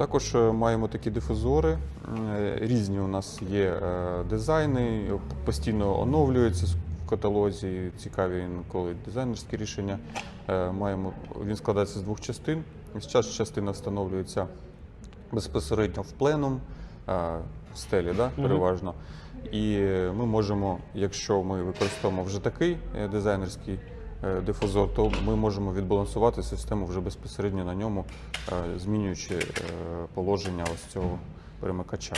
Також маємо такі дифузори, різні у нас є дизайни, постійно оновлюються в каталозі, цікаві інколи дизайнерські рішення. Він складається з двох частин. Зараз частина встановлюється безпосередньо в пленум, в стелі, переважно. І ми можемо, якщо ми використовуємо вже такий дизайнерський дифузор, то ми можемо відбалансувати систему вже безпосередньо на ньому, змінюючи положення ось цього перемикача.